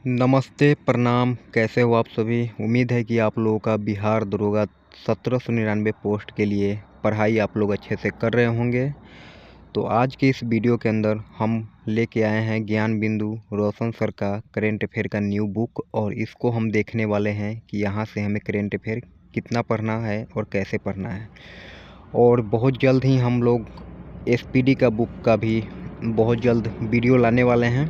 नमस्ते, प्रणाम। कैसे हो आप सभी? उम्मीद है कि आप लोगों का बिहार दरोगा 1799 पोस्ट के लिए पढ़ाई आप लोग अच्छे से कर रहे होंगे। तो आज के इस वीडियो के अंदर हम लेके आए हैं ज्ञान बिंदु रोशन सर का करेंट अफेयर का न्यू बुक, और इसको हम देखने वाले हैं कि यहाँ से हमें करेंट अफेयर कितना पढ़ना है और कैसे पढ़ना है। और बहुत जल्द ही हम लोग एसपीडी का बुक का भी बहुत जल्द वीडियो लाने वाले हैं,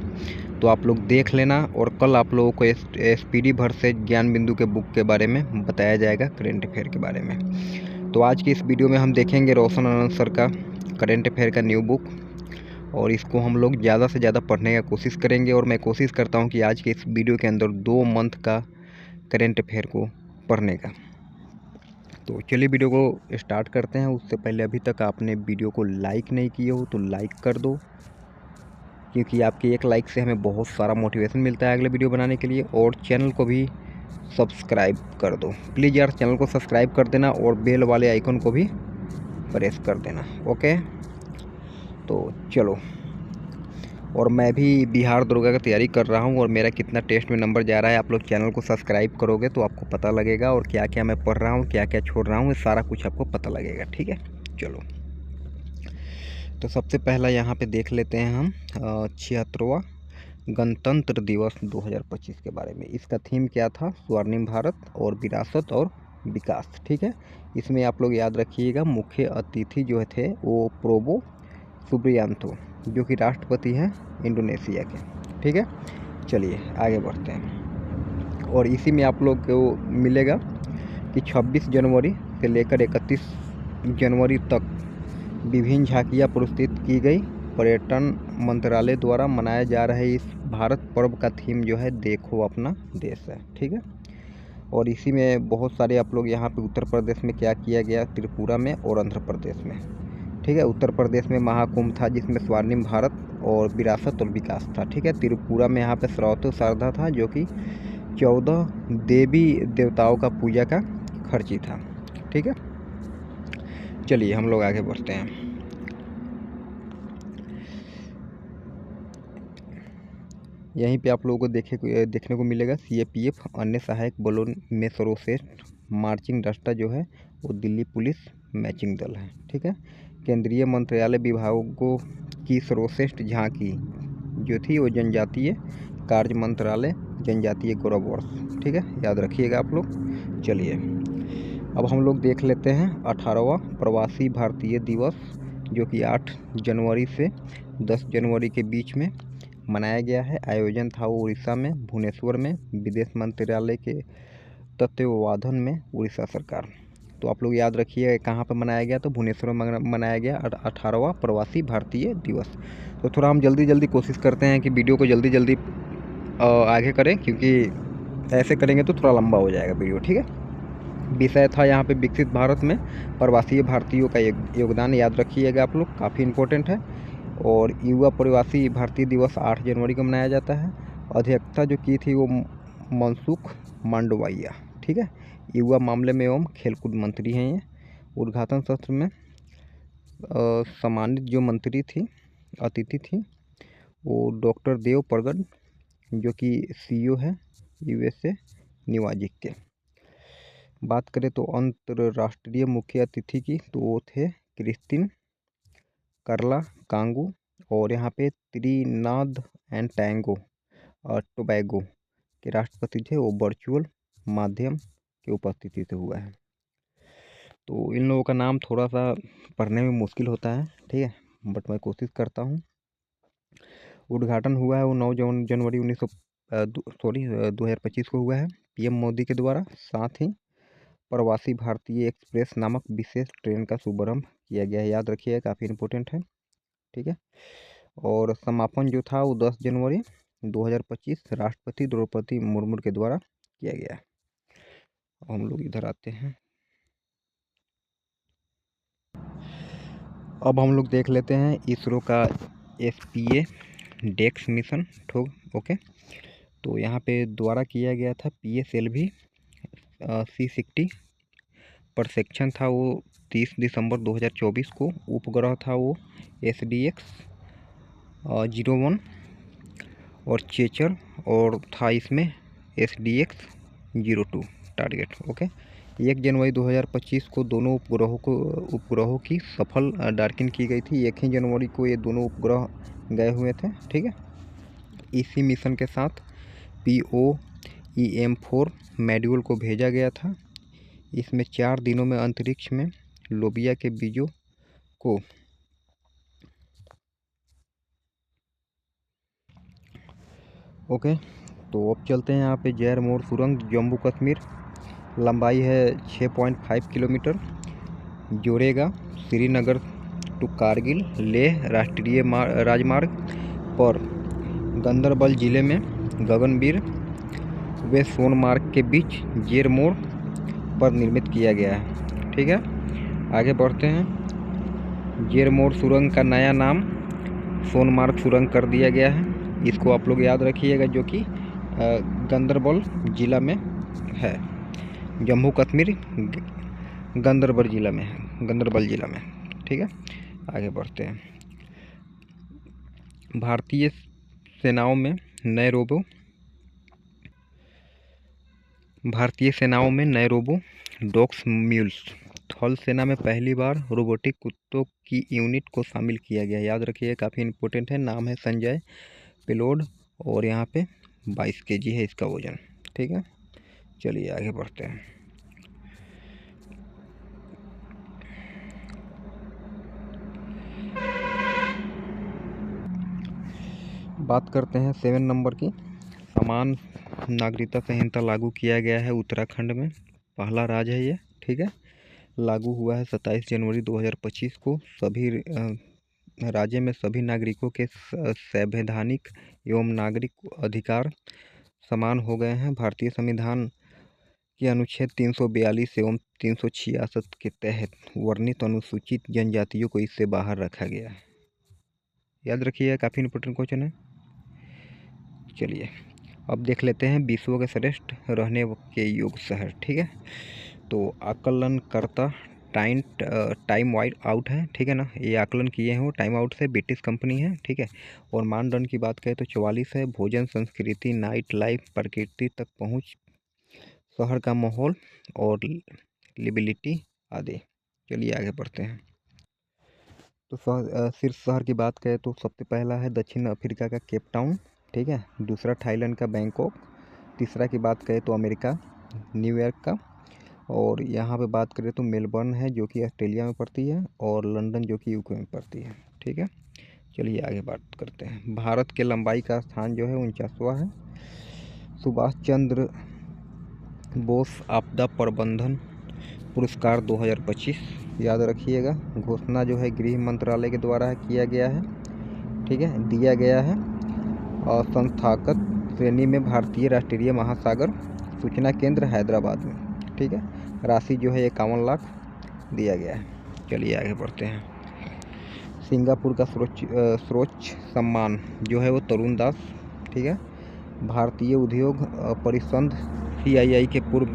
तो आप लोग देख लेना। और कल आप लोगों को एसपीडी भर से ज्ञान बिंदु के बुक के बारे में बताया जाएगा, करेंट अफेयर के बारे में। तो आज की इस वीडियो में हम देखेंगे रोशन आनंद सर का करेंट अफेयर का न्यू बुक, और इसको हम लोग ज़्यादा से ज़्यादा पढ़ने का कोशिश करेंगे। और मैं कोशिश करता हूँ कि आज के इस वीडियो के अंदर 2 मंथ का करेंट अफेयर को पढ़ने का। तो चलिए वीडियो को स्टार्ट करते हैं। उससे पहले अभी तक आपने वीडियो को लाइक नहीं किए हो तो लाइक कर दो, क्योंकि आपके एक लाइक से हमें बहुत सारा मोटिवेशन मिलता है अगले वीडियो बनाने के लिए। और चैनल को भी सब्सक्राइब कर दो प्लीज़ यार, चैनल को सब्सक्राइब कर देना और बेल वाले आइकन को भी प्रेस कर देना। ओके, तो चलो। और मैं भी बिहार दरोगा की तैयारी कर रहा हूँ, और मेरा कितना टेस्ट में नंबर जा रहा है आप लोग चैनल को सब्सक्राइब करोगे तो आपको पता लगेगा, और क्या क्या मैं पढ़ रहा हूँ, क्या क्या छोड़ रहा हूँ, ये सारा कुछ आपको पता लगेगा। ठीक है, चलो। तो सबसे पहला यहाँ पे देख लेते हैं हम 76वां गणतंत्र दिवस 2025 के बारे में। इसका थीम क्या था? स्वर्णिम भारत और विरासत और विकास। ठीक है, इसमें आप लोग याद रखिएगा मुख्य अतिथि जो थे वो प्रोबो सुबियांतो, जो कि राष्ट्रपति हैं इंडोनेशिया के। ठीक है, चलिए आगे बढ़ते हैं। और इसी में आप लोग को मिलेगा कि 26 जनवरी से लेकर 31 जनवरी तक विभिन्न झांकियाँ प्रस्तुत की गई। पर्यटन मंत्रालय द्वारा मनाया जा रहे इस भारत पर्व का थीम जो है देखो अपना देश है। ठीक है, और इसी में बहुत सारे आप लोग यहाँ पे उत्तर प्रदेश में क्या किया गया, त्रिपुरा में और आंध्र प्रदेश में। ठीक है, उत्तर प्रदेश में महाकुंभ था जिसमें स्वर्णिम भारत और विरासत और विकास था। ठीक है, त्रिपुरा में यहाँ पे श्रौत शारदा था जो कि 14 देवी देवताओं का पूजा का खर्ची था। ठीक है, चलिए हम लोग आगे बढ़ते हैं। यहीं पे आप लोगों को देखने को मिलेगा सीएपीएफ अन्य सहायक बलों में सर्वश्रेष्ठ मार्चिंग दस्ता जो है वो दिल्ली पुलिस मैचिंग दल है। ठीक है, केंद्रीय मंत्रालय विभागों की सर्वश्रेष्ठ झांकी जो थी वो जनजातीय कार्य मंत्रालय जनजातीय गौरव वर्ष। ठीक है, याद रखिएगा आप लोग। चलिए अब हम लोग देख लेते हैं 18वां प्रवासी भारतीय दिवस, जो कि 8 जनवरी से 10 जनवरी के बीच में मनाया गया है। आयोजन था वो उड़ीसा में भुवनेश्वर में, विदेश मंत्रालय के तत्वावधान में उड़ीसा सरकार। तो आप लोग याद रखिए कहाँ पर मनाया गया, तो भुवनेश्वर में मनाया गया 18वां प्रवासी भारतीय दिवस। तो थोड़ा हम जल्दी कोशिश करते हैं कि वीडियो को जल्दी आगे करें, क्योंकि ऐसे करेंगे तो थोड़ा लंबा हो जाएगा वीडियो। ठीक है, विषय था यहाँ पे विकसित भारत में प्रवासी भारतीयों का योगदान। याद रखिएगा आप लोग, काफ़ी इम्पोर्टेंट है। और युवा प्रवासी भारतीय दिवस 8 जनवरी को मनाया जाता है। अध्यक्षता जो की थी वो मनसुख मांडविया। ठीक है, युवा मामले में एवं खेलकूद मंत्री हैं ये। उद्घाटन सत्र में सम्मानित जो मंत्री थी, अतिथि थी, वो डॉक्टर देव प्रगट जो कि सीईओ है यूएसए निवाजिक के। बात करें तो अंतर्राष्ट्रीय मुख्य अतिथि की, तो वो थे क्रिस्टिन करला कांगू, और यहाँ पे त्रिनाद एंड टैंगो और टोबैगो के राष्ट्रपति थे, वो वर्चुअल माध्यम की उपस्थिति से हुआ है। तो इन लोगों का नाम थोड़ा सा पढ़ने में मुश्किल होता है, ठीक है, बट मैं कोशिश करता हूँ। उद्घाटन हुआ है वो 9 जनवरी 2025 को हुआ है पीएम मोदी के द्वारा। साथ ही प्रवासी भारतीय एक्सप्रेस नामक विशेष ट्रेन का शुभारंभ किया गया है। याद रखिए, काफ़ी इम्पोर्टेंट है। ठीक है, और समापन जो था वो 10 जनवरी 2025 राष्ट्रपति द्रौपदी मुर्मू के द्वारा किया गया है। हम लोग इधर आते हैं। अब हम लोग देख लेते हैं इसरो का SPA डेक्स मिशन। ओके, तो यहाँ पे द्वारा किया गया था PSLV C60 प्रशिक्षण था वो 30 दिसंबर 2024 को। उपग्रह था वो SDX 01, और चेचर, और था इसमें SDX-02 टारगेट। ओके, 1 जनवरी 2025 को दोनों उपग्रहों की सफल डॉकिंग की गई थी। 1 ही जनवरी को ये दोनों उपग्रह गए हुए थे। ठीक है, इसी मिशन के साथ POEM-4 मॉड्यूल को भेजा गया था। इसमें 4 दिनों में अंतरिक्ष में लोबिया के बीजों को ओके, तो अब चलते हैं यहाँ पे जैर मोर सुरंग, जम्मू कश्मीर। लंबाई है 6.5 किलोमीटर। जोड़ेगा श्रीनगर टू कारगिल लेह राष्ट्रीय राजमार्ग पर गंदरबल जिले में गगनवीर व सोनमार्ग के बीच जैर मोर पर निर्मित किया गया है। ठीक है, आगे बढ़ते हैं। जैर मोर सुरंग का नया नाम सोनमार्ग सुरंग कर दिया गया है। इसको आप लोग याद रखिएगा, जो कि गंदरबल जिला में है। जम्मू कश्मीर गंदरबल जिला में है, गंदरबल जिला में। ठीक है, आगे बढ़ते हैं। भारतीय सेनाओं में नए रोबो डॉग्स म्यूल्स। थल सेना में पहली बार रोबोटिक कुत्तों की यूनिट को शामिल किया गया। याद रखिए, काफ़ी इंपॉर्टेंट है। नाम है संजय पेलोड और यहाँ पे 22 kg है इसका वजन। ठीक है, चलिए आगे बढ़ते हैं। बात करते हैं 7 नंबर की। समान नागरिकता संहिता लागू किया गया है उत्तराखंड में। पहला राज्य है ये। ठीक है, लागू हुआ है 27 जनवरी 2025 को। सभी राज्य में सभी नागरिकों के संवैधानिक एवं नागरिक अधिकार समान हो गए हैं। भारतीय संविधान के अनुच्छेद 342 एवं 366 के तहत वर्णित अनुसूचित जनजातियों को इससे बाहर रखा गया है। याद रखिए, काफ़ी इंपॉर्टेंट क्वेश्चन है। चलिए अब देख लेते हैं विश्व के श्रेष्ठ रहने के योग्य शहर। ठीक है, तो आकलनकर्ता टाइम वाइड आउट है। ठीक है ना, ये आकलन किए हैं वो टाइम आउट से, ब्रिटिश कंपनी है। ठीक है, और मानदंड की बात करें तो 44 है। भोजन, संस्कृति, नाइट लाइफ, प्रकृति तक पहुंच, शहर का माहौल और लिबिलिटी आदि। चलिए आगे बढ़ते हैं। तो शीर्ष शहर की बात करें तो सबसे पहला है दक्षिण अफ्रीका का केप टाउन। ठीक है, दूसरा थाईलैंड का बैंकॉक, तीसरा की बात करें तो अमेरिका न्यूयॉर्क का, और यहाँ पे बात करें तो मेलबर्न है जो कि ऑस्ट्रेलिया में पड़ती है, और लंदन जो कि यूके में पड़ती है। ठीक है, चलिए आगे बात करते हैं। भारत के लंबाई का स्थान जो है 49वां है। सुभाष चंद्र बोस आपदा प्रबंधन पुरस्कार 2025 याद रखिएगा। घोषणा जो है गृह मंत्रालय के द्वारा किया गया है। ठीक है, दिया गया है। और संस्थागत श्रेणी में भारतीय राष्ट्रीय महासागर सूचना केंद्र हैदराबाद में। ठीक है, राशि जो है 51 लाख दिया गया है। चलिए आगे बढ़ते हैं। सिंगापुर का सर्वोच्च सम्मान जो है वो तरुण दास। ठीक है, भारतीय उद्योग परिसंघ CII के पूर्व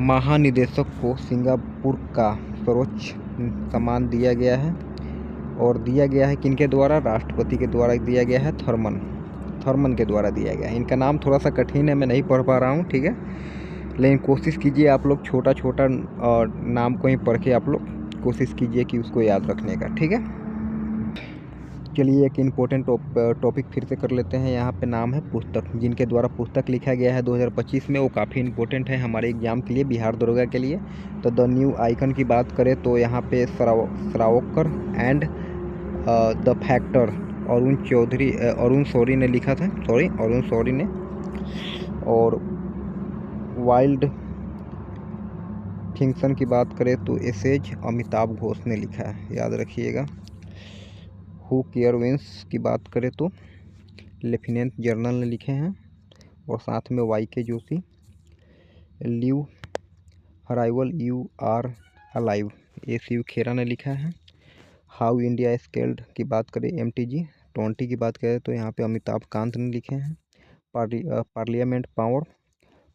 महानिदेशक को सिंगापुर का सर्वोच्च सम्मान दिया गया है, और दिया गया है किनके द्वारा? राष्ट्रपति के द्वारा दिया गया है। थर्मन के द्वारा दिया गया है। इनका नाम थोड़ा सा कठिन है, मैं नहीं पढ़ पा रहा हूँ। ठीक है, लेकिन कोशिश कीजिए आप लोग छोटा छोटा नाम को ही पढ़ के आप लोग कोशिश कीजिए कि उसको याद रखने का। ठीक है, चलिए एक इम्पोर्टेंट टॉपिक फिर से कर लेते हैं। यहाँ पे नाम है पुस्तक, जिनके द्वारा पुस्तक लिखा गया है 2025 में, वो काफ़ी इम्पोर्टेंट है हमारे एग्ज़ाम के लिए, बिहार दरोगा के लिए। तो द न्यू आइकन की बात करें तो यहाँ पे Savarkar and the factor Arun Shourie ने लिखा था। अरुण शौरी ने। और वाइल्ड थिंग्सन की बात करें तो एसेज अमिताभ घोष ने लिखा है, याद रखिएगा। हु केयर विंस की बात करें तो लेफ्टिनेंट जनरल ने लिखे हैं, और साथ में YK जोशी। लिव हराइवल यू आर अलाइव, ये शिव खेरा ने लिखा है। हाउ इंडिया स्केल्ड की बात करें MTG 20 की बात करें तो यहाँ पे अमिताभ कांत ने लिखे हैं। Parliament power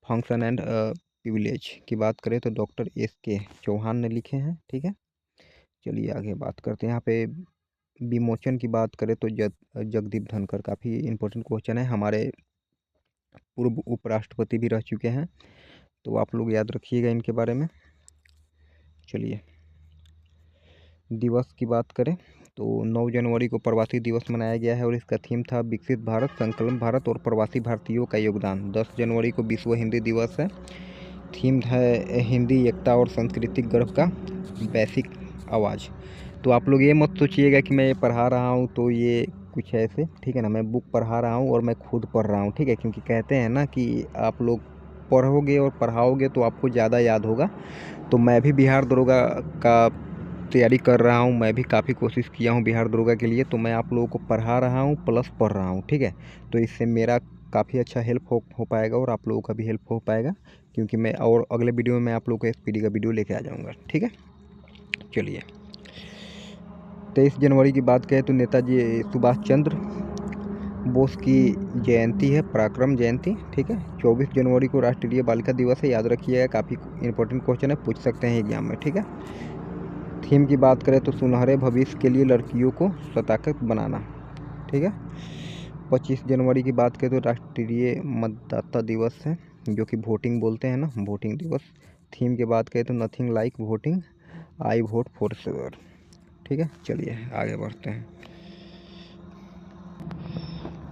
function and privilege की बात करें तो डॉक्टर SK चौहान ने लिखे हैं। ठीक है, चलिए आगे बात करते हैं। यहाँ पे विमोचन की बात करें तो जगदीप धनखड़, काफ़ी इम्पोर्टेंट क्वेश्चन है, हमारे पूर्व उपराष्ट्रपति भी रह चुके हैं, तो आप लोग याद रखिएगा इनके बारे में। चलिए, दिवस की बात करें तो 9 जनवरी को प्रवासी दिवस मनाया गया है और इसका थीम था विकसित भारत, संकलन भारत और प्रवासी भारतीयों का योगदान। 10 जनवरी को विश्व हिंदी दिवस है, थीम है हिंदी एकता और सांस्कृतिक गर्व का वैश्विक आवाज़। तो आप लोग ये मत सोचिएगा कि मैं ये पढ़ा रहा हूँ तो ये कुछ ऐसे, ठीक है ना, मैं बुक पढ़ा रहा हूँ और मैं खुद पढ़ रहा हूँ, ठीक है, क्योंकि कहते हैं ना कि आप लोग पढ़ोगे और पढ़ाओगे तो आपको ज़्यादा याद होगा। तो मैं भी बिहार दरोगा का तैयारी कर रहा हूँ, मैं भी काफ़ी कोशिश किया हूँ बिहार दरोगा के लिए, तो मैं आप लोगों को पढ़ा रहा हूँ प्लस पढ़ रहा हूँ, ठीक है। तो इससे मेरा काफ़ी अच्छा हेल्प हो पाएगा और आप लोगों का भी हेल्प हो पाएगा, क्योंकि मैं और अगले वीडियो में आप लोगों को एसपीडी का वीडियो लेके आ जाऊँगा, ठीक है। चलिए, 23 जनवरी की बात करें तो नेताजी सुभाष चंद्र बोस की जयंती है, पराक्रम जयंती, ठीक है। 24 जनवरी को राष्ट्रीय बालिका दिवस है, याद रखिएगा, काफ़ी इंपॉर्टेंट क्वेश्चन है, पूछ सकते हैं एग्जाम में, ठीक है। थीम की बात करें तो सुनहरे भविष्य के लिए लड़कियों को सताकत बनाना, ठीक है। 25 जनवरी की बात करें तो राष्ट्रीय मतदाता दिवस है, जो कि वोटिंग बोलते हैं ना, वोटिंग दिवस। थीम की बात करें तो nothing like voting, I vote for sure, ठीक है। चलिए आगे बढ़ते हैं।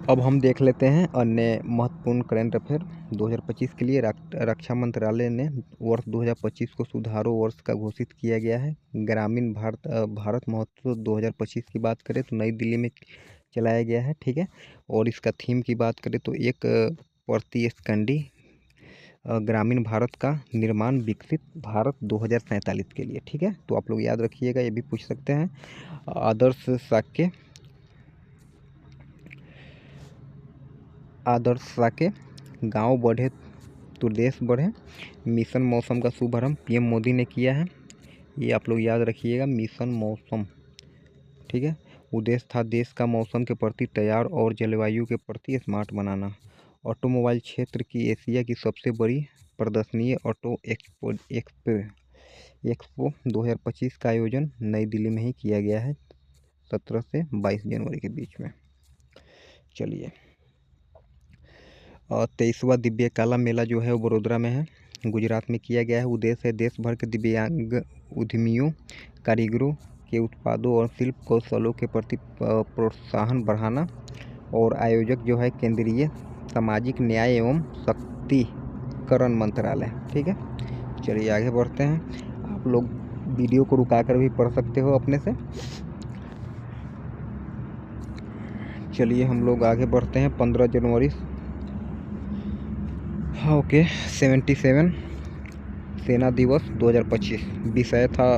अब हम देख लेते हैं अन्य महत्वपूर्ण करंट अफेयर 2025 के लिए। रक्षा मंत्रालय ने वर्ष 2025 को सुधारों वर्ष का घोषित किया गया है। ग्रामीण भारत महोत्सव 2025 की बात करें तो नई दिल्ली में चलाया गया है, ठीक है। और इसका थीम की बात करें तो एक प्रतिस्कंदी ग्रामीण भारत का निर्माण विकसित भारत 2047 के लिए, ठीक है। तो आप लोग याद रखिएगा, ये भी पूछ सकते हैं। आदर्श साके गांव बढ़े तो देश बढ़े, मिशन मौसम का शुभारंभ पीएम मोदी ने किया है, ये आप लोग याद रखिएगा, मिशन मौसम, ठीक है। उद्देश्य था देश का मौसम के प्रति तैयार और जलवायु के प्रति स्मार्ट बनाना। ऑटोमोबाइल क्षेत्र की एशिया की सबसे बड़ी प्रदर्शनी ऑटो एक्सपो 2025 का आयोजन नई दिल्ली में ही किया गया है, 17 से 22 जनवरी के बीच में। चलिए, 23वां दिव्य कला मेला जो है वो बड़ोदरा में है, गुजरात में किया गया है। उद्देश्य है देश भर के दिव्यांग उद्यमियों, कारीगरों के उत्पादों और शिल्प कौशलों के प्रति प्रोत्साहन बढ़ाना। और आयोजक जो है केंद्रीय सामाजिक न्याय एवं सशक्तिकरण मंत्रालय, ठीक है। चलिए आगे बढ़ते हैं, आप लोग वीडियो को रुका कर भी पढ़ सकते हो अपने से। चलिए हम लोग आगे बढ़ते हैं। 15 जनवरी, ओके, 77 सेना दिवस 2025, विषय था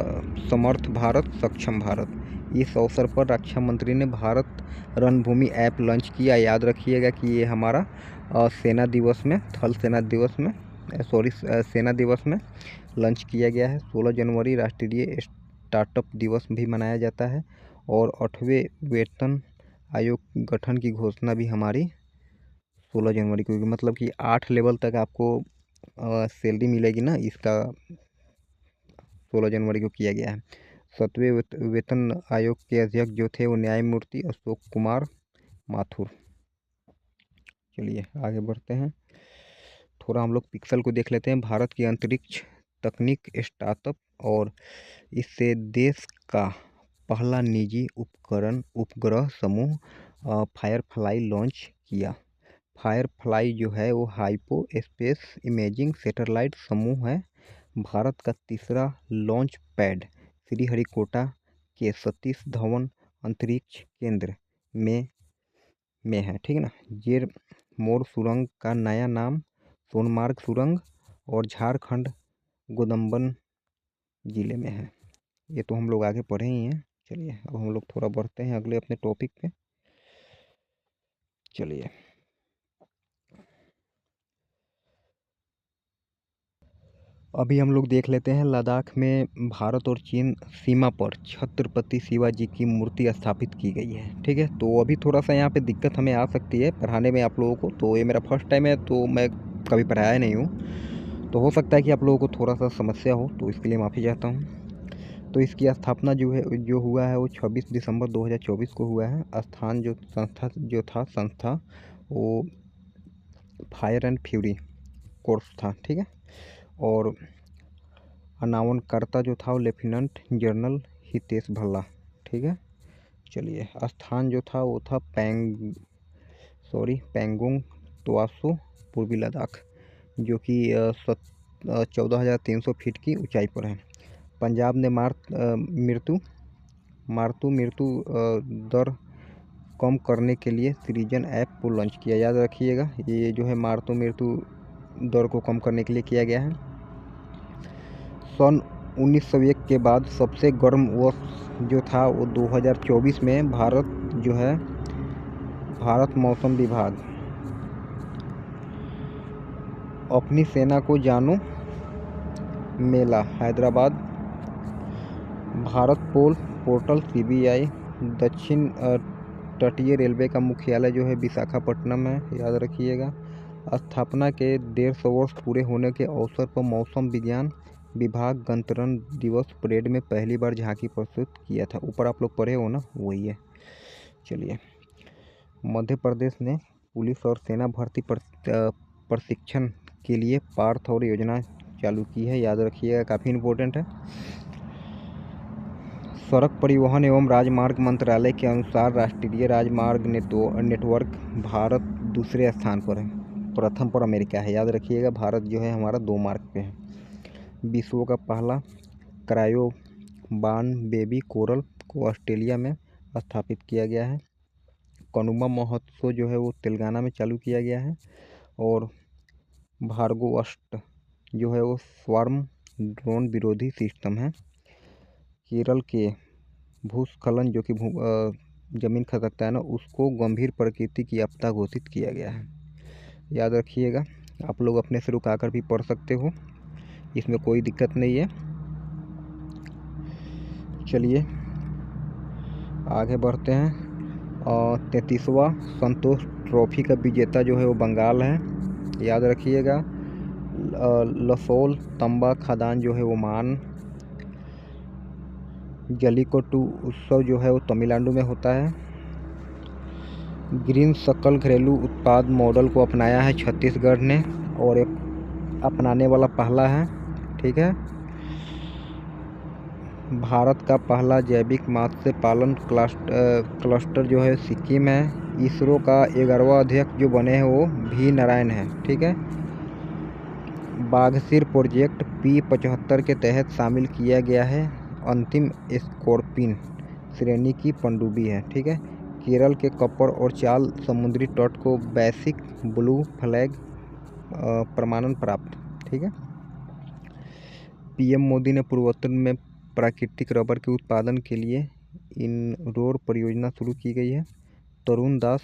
समर्थ भारत सक्षम भारत। इस अवसर पर रक्षा मंत्री ने भारत रणभूमि ऐप लॉन्च किया, याद रखिएगा कि ये हमारा सेना दिवस में, थल सेना दिवस में, सेना दिवस में लॉन्च किया गया है। 16 जनवरी राष्ट्रीय स्टार्टअप दिवस भी मनाया जाता है और 8वें वेतन आयोग गठन की घोषणा भी हमारी 16 जनवरी को, मतलब कि 8 लेवल तक आपको सैलरी मिलेगी ना, इसका 16 जनवरी को किया गया है। 7वें वेतन आयोग के अध्यक्ष जो थे वो न्यायमूर्ति अशोक कुमार माथुर। चलिए आगे बढ़ते हैं, थोड़ा हम लोग पिक्सल को देख लेते हैं। भारत की अंतरिक्ष तकनीक स्टार्टअप और इससे देश का पहला निजी उपग्रह समूह फायरफ्लाई लॉन्च किया। फायरफ्लाई जो है वो हाइपो स्पेस इमेजिंग सैटेलाइट समूह है। भारत का तीसरा लॉन्च पैड श्रीहरिकोटा के सतीश धवन अंतरिक्ष केंद्र में है, ठीक है ना। जेर मोर सुरंग का नया नाम सोनमार्ग सुरंग और झारखंड गोदम्बन जिले में है। ये तो हम लोग आगे पढ़े ही हैं। चलिए अब हम लोग थोड़ा बढ़ते हैं अगले अपने टॉपिक पे। चलिए, अभी हम लोग देख लेते हैं, लद्दाख में भारत और चीन सीमा पर छत्रपति शिवाजी की मूर्ति स्थापित की गई है, ठीक है। तो अभी थोड़ा सा यहाँ पे दिक्कत हमें आ सकती है पढ़ाने में आप लोगों को, तो ये मेरा फर्स्ट टाइम है, तो मैं कभी पढ़ाया नहीं हूँ, तो हो सकता है कि आप लोगों को थोड़ा सा समस्या हो, तो इसके लिए माफ़ी चाहता हूँ। तो इसकी स्थापना जो हुआ है वो 26 दिसंबर 2024 को हुआ है। स्थान संस्था वो फायर एंड फ्यूरी कोर्स था, ठीक है। और अनावरणकर्ता जो था वो लेफ्टिनेंट जनरल हितेश भल्ला, ठीक है। चलिए, स्थान जो था वो था पैंगोंग त्वासो, पूर्वी लद्दाख, जो कि 14,300 फीट की ऊंचाई पर है। पंजाब ने मृत्यु दर कम करने के लिए सृजन ऐप को लॉन्च किया। याद रखिएगा, ये जो है मृत्यु दर को कम करने के लिए किया गया है। सन 1901 के बाद सबसे गर्म वर्ष जो था वो 2024 में भारत मौसम विभाग अपनी सेना को जानो मेला, हैदराबाद, भारत पोर्टल CBI, दक्षिण तटीय रेलवे का मुख्यालय जो है विशाखापट्टनम है, याद रखिएगा। स्थापना के 150 वर्ष पूरे होने के अवसर पर मौसम विज्ञान विभाग गणतंत्र दिवस परेड में पहली बार झांकी प्रस्तुत किया था। ऊपर आप लोग पढ़े हो ना, वही है। चलिए, मध्य प्रदेश ने पुलिस और सेना भर्ती प्रशिक्षण के लिए पार्थ और योजना चालू की है, याद रखिएगा, काफ़ी इम्पोर्टेंट है। सड़क परिवहन एवं राजमार्ग मंत्रालय के अनुसार राष्ट्रीय राजमार्ग नेटवर्क भारत दूसरे स्थान पर है, प्रथम पर अमेरिका है, याद रखिएगा। भारत जो है हमारा 2 मार्क पे है। विश्व का पहला क्रायोबान बेबी कोरल को ऑस्ट्रेलिया में स्थापित किया गया है। कनुमा महोत्सव जो है वो तेलंगाना में चालू किया गया है। और भार्गोअस्ट जो है वो स्वार्म ड्रोन विरोधी सिस्टम है। केरल के भूस्खलन जो कि ज़मीन खसकता है ना, उसको गंभीर प्रकृति की आपदा घोषित किया गया है, याद रखिएगा। आप लोग अपने से रुकाकर भी पढ़ सकते हो, इसमें कोई दिक्कत नहीं है। चलिए आगे बढ़ते हैं। 33वां संतोष ट्रॉफी का विजेता जो है वो बंगाल है, याद रखिएगा। लसोल तंबा खदान जो है वो मान। जलीकट्टू उत्सव जो है वो तमिलनाडु में होता है। ग्रीन सकल घरेलू उत्पाद मॉडल को अपनाया है छत्तीसगढ़ ने, और एक अपनाने वाला पहला है, ठीक है। भारत का पहला जैविक मत्स्य पालन क्लस्टर जो है सिक्किम है। इसरो का 11वां अध्यक्ष जो बने हैं वो V नारायण है, ठीक है। बाघसिर प्रोजेक्ट P75 के तहत शामिल किया गया है। अंतिम स्कॉर्पिन श्रेणी की पनडुब्बी है, ठीक है। केरल के कप्पर और चाल समुद्री तट को वैश्विक ब्लू फ्लैग प्रमाणन प्राप्त, ठीक है। PM मोदी ने पूर्वोत्तर में प्राकृतिक रबर के उत्पादन के लिए इनरोर परियोजना शुरू की गई है। तरुण दास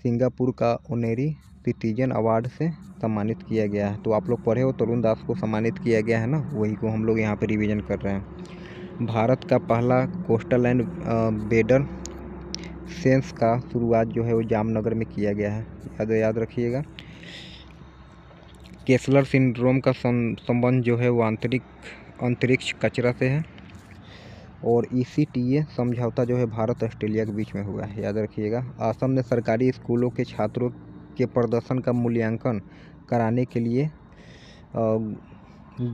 सिंगापुर का ऑनरेरी सिटीजन अवार्ड से सम्मानित किया गया है। तो आप लोग पढ़े हो, तरुण दास को सम्मानित किया गया है ना, वही को हम लोग यहाँ पे रिवीजन कर रहे हैं। भारत का पहला कोस्टल एंड बेडर सेंस का शुरुआत जो है वो जामनगर में किया गया है, याद रखिएगा। केसलर सिंड्रोम का संबंध जो है वो अंतरिक्ष कचरा से है। और ECTA समझौता जो है भारत ऑस्ट्रेलिया के बीच में हुआ है, याद रखिएगा। असम ने सरकारी स्कूलों के छात्रों के प्रदर्शन का मूल्यांकन कराने के लिए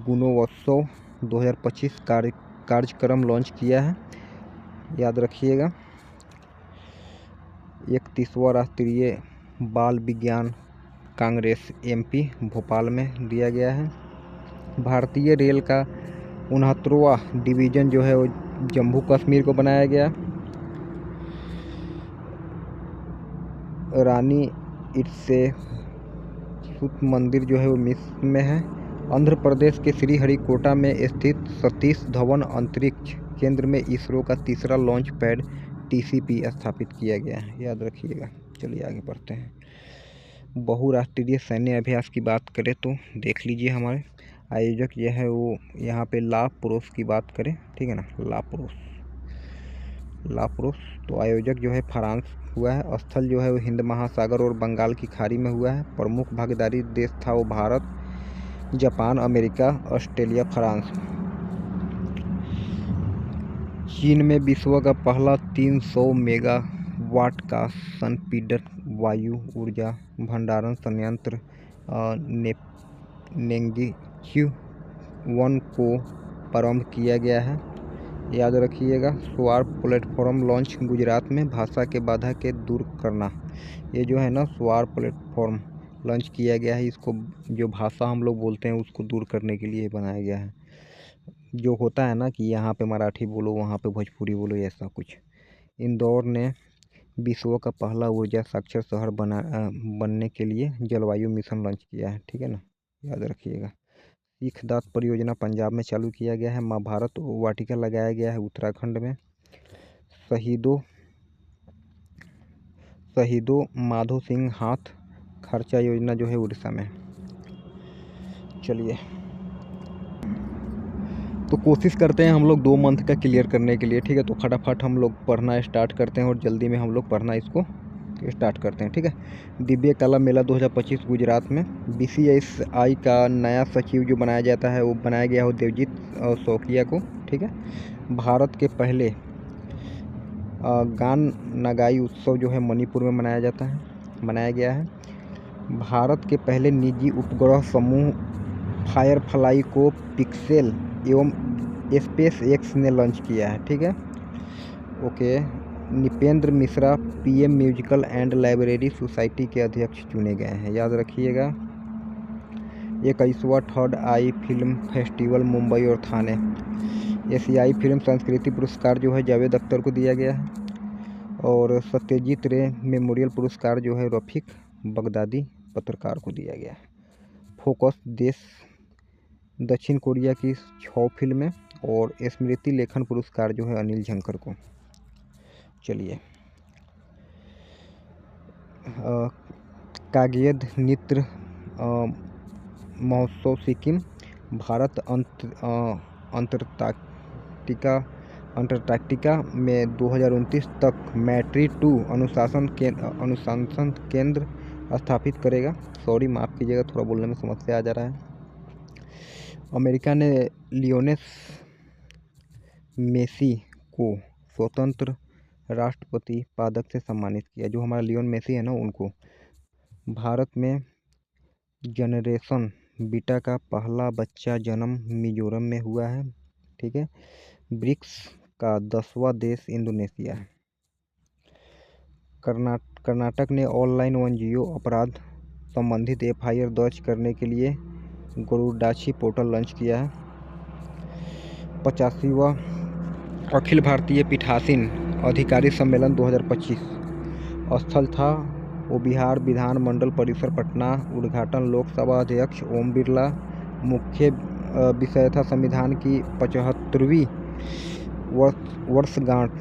गुणोत्सव 2025 कार्यक्रम लॉन्च किया है, याद रखिएगा। 31वां राष्ट्रीय बाल विज्ञान कांग्रेस MP भोपाल में दिया गया है। भारतीय रेल का 69वां डिवीज़न जो है वो जम्मू कश्मीर को बनाया गया। रानी इट्सेसुत मंदिर जो है वो मिस्र में है। आंध्र प्रदेश के श्रीहरिकोटा में स्थित सतीश धवन अंतरिक्ष केंद्र में इसरो का 3रा लॉन्च पैड TCP स्थापित किया गया है, याद रखिएगा। चलिए आगे बढ़ते हैं। बहुराष्ट्रीय सैन्य अभ्यास की बात करें तो देख लीजिए, हमारे आयोजक यह है वो यहाँ पे ला प्रोस की बात करें, ठीक है ना, ला प्रोस। तो आयोजक जो है फ्रांस हुआ है। स्थल जो है वो हिंद महासागर और बंगाल की खाड़ी में हुआ है। प्रमुख भागीदारी देश था वो Bharat, Japan, America, Australia, France. चीन में विश्व का पहला 300 मेगावाट का संपीड़ित वायु ऊर्जा भंडारण संयंत्र नेंगिच्यू 1 को प्रारंभ किया गया है। याद रखिएगा, सौर प्लेटफॉर्म लॉन्च गुजरात में। भाषा के बाधा के दूर करना, ये जो है ना सौर प्लेटफॉर्म लॉन्च किया गया है। इसको जो भाषा हम लोग बोलते हैं उसको दूर करने के लिए बनाया गया है। जो होता है ना कि यहाँ पे मराठी बोलो, वहाँ पे भोजपुरी बोलो, ऐसा कुछ। इंदौर ने विश्व का पहला ऊर्जा साक्षर शहर बनने के लिए जलवायु मिशन लॉन्च किया है। ठीक है ना, याद रखिएगा। सिख दात परियोजना पंजाब में चालू किया गया है। महाभारत वाटिका लगाया गया है उत्तराखंड में। शहीदों माधो सिंह हाथ खर्चा योजना जो है उड़ीसा में। चलिए, तो कोशिश करते हैं हम लोग 2 मंथ का क्लियर करने के लिए। ठीक है, तो फटाफट हम लोग पढ़ना स्टार्ट करते हैं और जल्दी में हम लोग पढ़ना इसको स्टार्ट करते हैं। ठीक है, दिव्य कला मेला 2025 गुजरात में। BCCI का नया सचिव जो बनाया जाता है वो बनाया गया हो देवजीत शौकिया को। ठीक है, भारत के पहले गान नगाई उत्सव जो है मणिपुर में मनाया गया है। भारत के पहले निजी उपग्रह समूह फायरफ्लाई को पिक्सेल एवं SpaceX ने लॉन्च किया है। ठीक है, okay. Nripendra Mishra PM musical and library society के अध्यक्ष चुने गए हैं। याद रखिएगा। 21वां third eye film festival Mumbai और थाने। एशियाई फिल्म संस्कृति पुरस्कार जो है जावेद अख्तर को दिया गया है। और सत्यजीत रे मेमोरियल पुरस्कार जो है रफीक बगदादी पत्रकार को दिया गया है। फोकस देश दक्षिण कोरिया की 6 फिल्में। और स्मृति लेखन पुरस्कार जो है अनिल झंकर को। चलिए, कागयद नृत्य महोत्सव सिक्किम। भारत अंटार्कटिका में 2029 तक मैट्री 2 अनुशासन केंद्र स्थापित करेगा। सॉरी, माफ़ कीजिएगा, थोड़ा बोलने में समस्या आ जा रहा है। अमेरिका ने लियोनेल मेसी को स्वतंत्र राष्ट्रपति पदक से सम्मानित किया। जो हमारा लियोन मेसी है ना, उनको। भारत में जनरेशन बीटा का पहला बच्चा जन्म मिजोरम में हुआ है। ठीक है, ब्रिक्स का 10वां देश इंडोनेशिया है। कर्नाटक ने ऑनलाइन वन्यजीव अपराध संबंधित FIR दर्ज करने के लिए गरुडाची पोर्टल लॉन्च किया है। 85वां अखिल भारतीय पीठासीन अधिकारी सम्मेलन 2025 स्थल था वो बिहार विधान मंडल परिसर पटना। उद्घाटन लोकसभा अध्यक्ष ओम बिरला। मुख्य विषय था संविधान की 75वीं वर्षगांठ